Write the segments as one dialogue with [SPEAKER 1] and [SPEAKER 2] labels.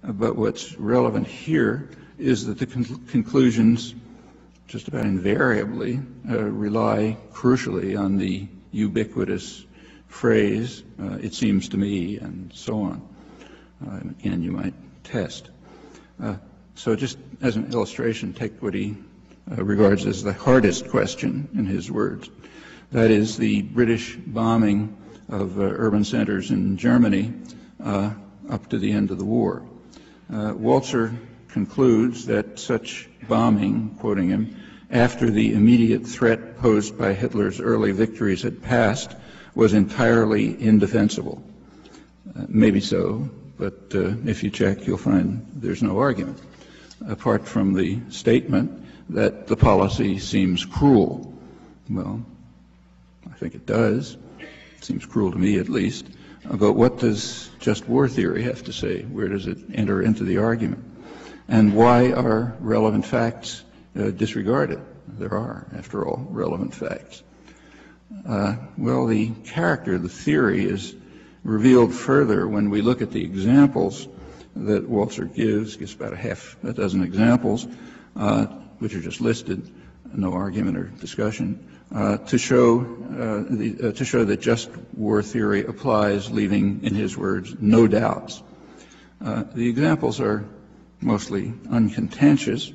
[SPEAKER 1] but what's relevant here is that the conclusions just about invariably rely crucially on the ubiquitous phrase, it seems to me, and so on. Again, you might test. So just as an illustration, take what he regards as the hardest question in his words. That is the British bombing of urban centers in Germany up to the end of the war. Walzer concludes that such bombing, quoting him, after the immediate threat posed by Hitler's early victories had passed, was entirely indefensible. Maybe so, but if you check, you'll find there's no argument, apart from the statement that the policy seems cruel. Well, I think it does. It seems cruel to me, at least. But what does just war theory have to say? Where does it enter into the argument? And why are relevant facts disregarded? There are, after all, relevant facts. Well, the character of the theory is revealed further when we look at the examples that Walzer gives about a half a dozen examples, which are just listed, no argument or discussion, to show that just war theory applies, leaving, in his words, no doubts. The examples are mostly uncontentious,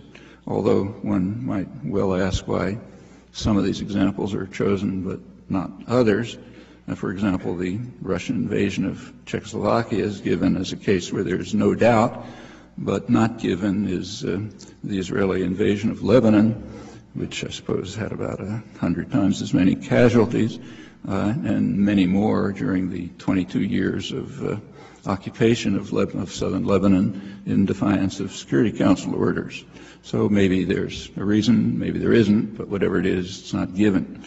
[SPEAKER 1] although one might well ask why some of these examples are chosen but not others. For example, the Russian invasion of Czechoslovakia is given as a case where there's no doubt, but not given is the Israeli invasion of Lebanon, which I suppose had about 100 times as many casualties, and many more during the 22 years of occupation of southern Lebanon in defiance of Security Council orders. So maybe there's a reason, maybe there isn't, but whatever it is, it's not given.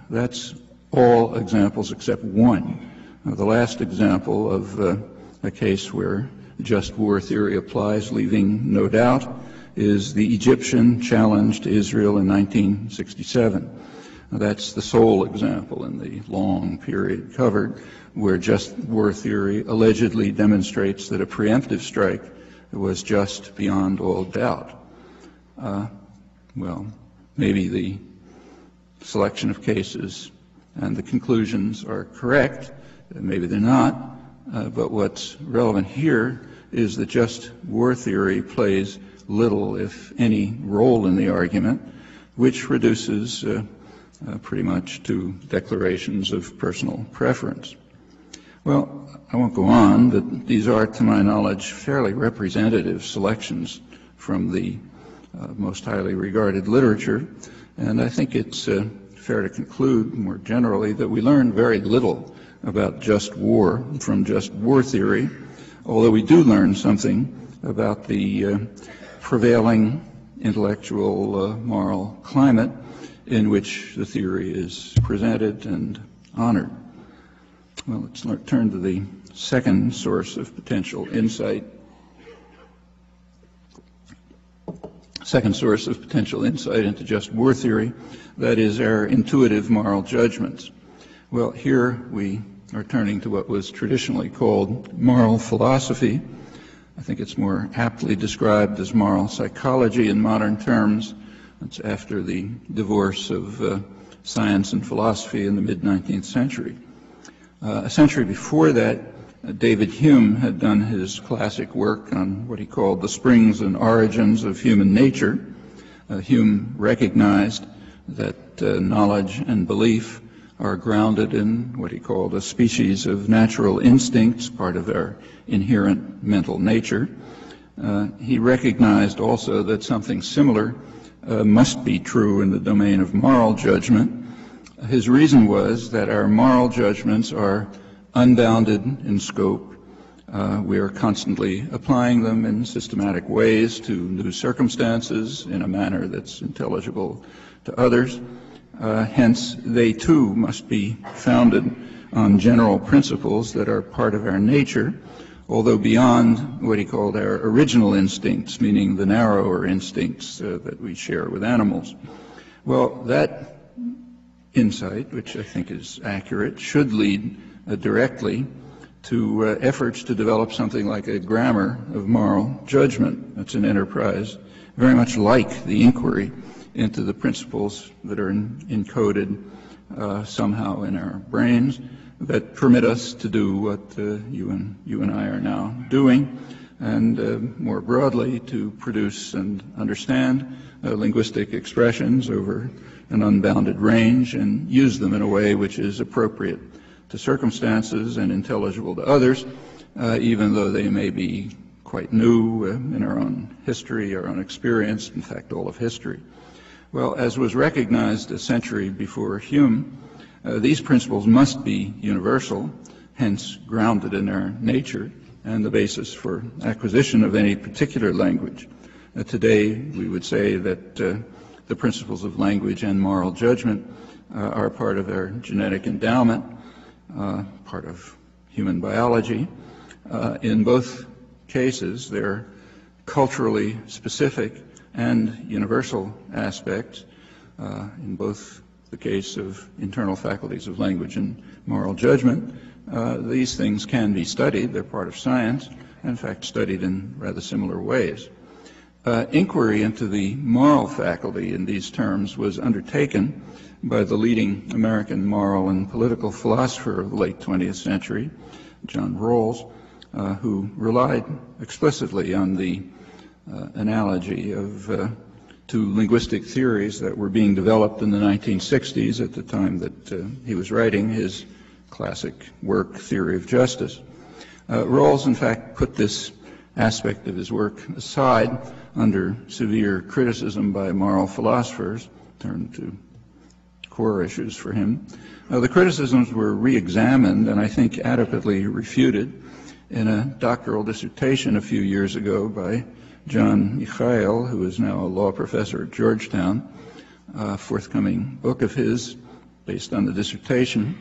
[SPEAKER 1] That's all examples except one. The last example of a case where just war theory applies, leaving no doubt, is the Egyptian challenge to Israel in 1967. That's the sole example in the long period covered where just war theory allegedly demonstrates that a preemptive strike was just beyond all doubt. Well, maybe the selection of cases and the conclusions are correct, maybe they're not, but what's relevant here is that just war theory plays little, if any, role in the argument, which reduces pretty much to declarations of personal preference. Well, I won't go on, but these are, to my knowledge, fairly representative selections from the most highly regarded literature, and I think it's fair to conclude more generally that we learn very little about just war from just war theory, although we do learn something about the prevailing intellectual moral climate in which the theory is presented and honored. Well, let's turn to the second source of potential insight. Second source of potential insight into just war theory, that is our intuitive moral judgments. Well, here we are turning to what was traditionally called moral philosophy. I think it's more aptly described as moral psychology in modern terms. It's after the divorce of science and philosophy in the mid-19th century. A century before that, David Hume had done his classic work on what he called the springs and origins of human nature. Hume recognized that knowledge and belief are grounded in what he called a species of natural instincts, part of our inherent mental nature. He recognized also that something similar must be true in the domain of moral judgment. His reason was that our moral judgments are unbounded in scope. We are constantly applying them in systematic ways to new circumstances in a manner that's intelligible to others. Hence, they too must be founded on general principles that are part of our nature, although beyond what he called our original instincts, meaning the narrower instincts that we share with animals. Well, that insight, which I think is accurate, should lead directly to efforts to develop something like a grammar of moral judgment. That's an enterprise very much like the inquiry into the principles that are encoded somehow in our brains that permit us to do what you and I are now doing, and more broadly to produce and understand linguistic expressions over an unbounded range and use them in a way which is appropriate to circumstances and intelligible to others, even though they may be quite new in our own history, our own experience, in fact all of history. Well, as was recognized a century before Hume, these principles must be universal, hence grounded in our nature and the basis for acquisition of any particular language. Today we would say that the principles of language and moral judgment are part of our genetic endowment, part of human biology. In both cases, they're culturally specific and universal aspects. In both the case of internal faculties of language and moral judgment, these things can be studied. They're part of science, and in fact studied in rather similar ways. Inquiry into the moral faculty in these terms was undertaken by the leading American moral and political philosopher of the late 20th century, John Rawls, who relied explicitly on the analogy of two linguistic theories that were being developed in the 1960s at the time that he was writing his classic work, Theory of Justice. Rawls, in fact, put this aspect of his work aside under severe criticism by moral philosophers, turned to core issues for him. The criticisms were re-examined and I think adequately refuted in a doctoral dissertation a few years ago by John Michael, who is now a law professor at Georgetown. A forthcoming book of his, based on the dissertation,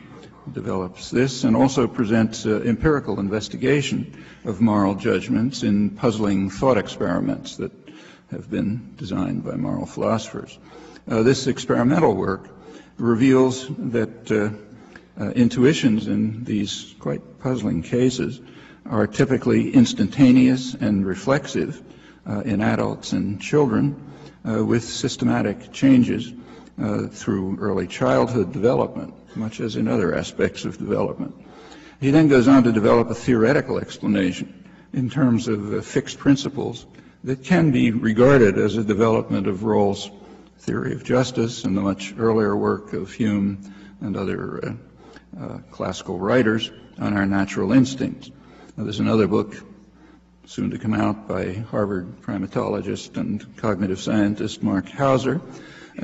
[SPEAKER 1] develops this and also presents empirical investigation of moral judgments in puzzling thought experiments that have been designed by moral philosophers. This experimental work reveals that intuitions in these quite puzzling cases are typically instantaneous and reflexive in adults and children with systematic changes through early childhood development, much as in other aspects of development. He then goes on to develop a theoretical explanation in terms of fixed principles that can be regarded as a development of Rawls' Theory of Justice and the much earlier work of Hume and other classical writers on our natural instincts. Now, there's another book soon to come out by Harvard primatologist and cognitive scientist Mark Hauser,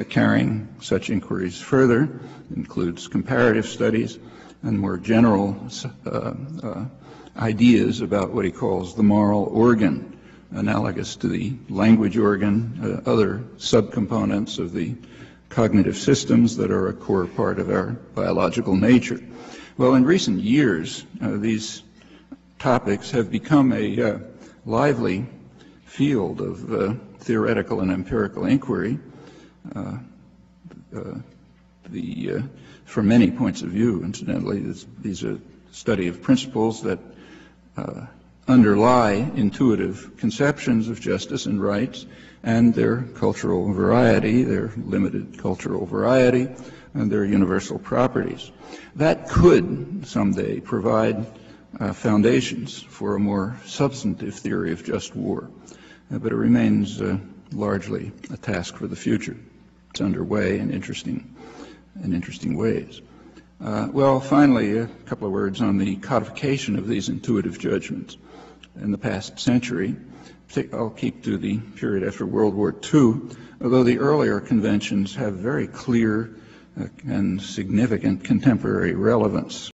[SPEAKER 1] carrying such inquiries further. It includes comparative studies and more general ideas about what he calls the moral organ, analogous to the language organ, other subcomponents of the cognitive systems that are a core part of our biological nature. Well, in recent years, these topics have become a lively field of theoretical and empirical inquiry from many points of view. Incidentally, these are study of principles that underlie intuitive conceptions of justice and rights and their cultural variety, their limited cultural variety, and their universal properties. That could someday provide foundations for a more substantive theory of just war, but it remains largely a task for the future. It's underway in interesting ways. Well, finally, a couple of words on the codification of these intuitive judgments in the past century. I'll keep to the period after World War II, although the earlier conventions have very clear and significant contemporary relevance.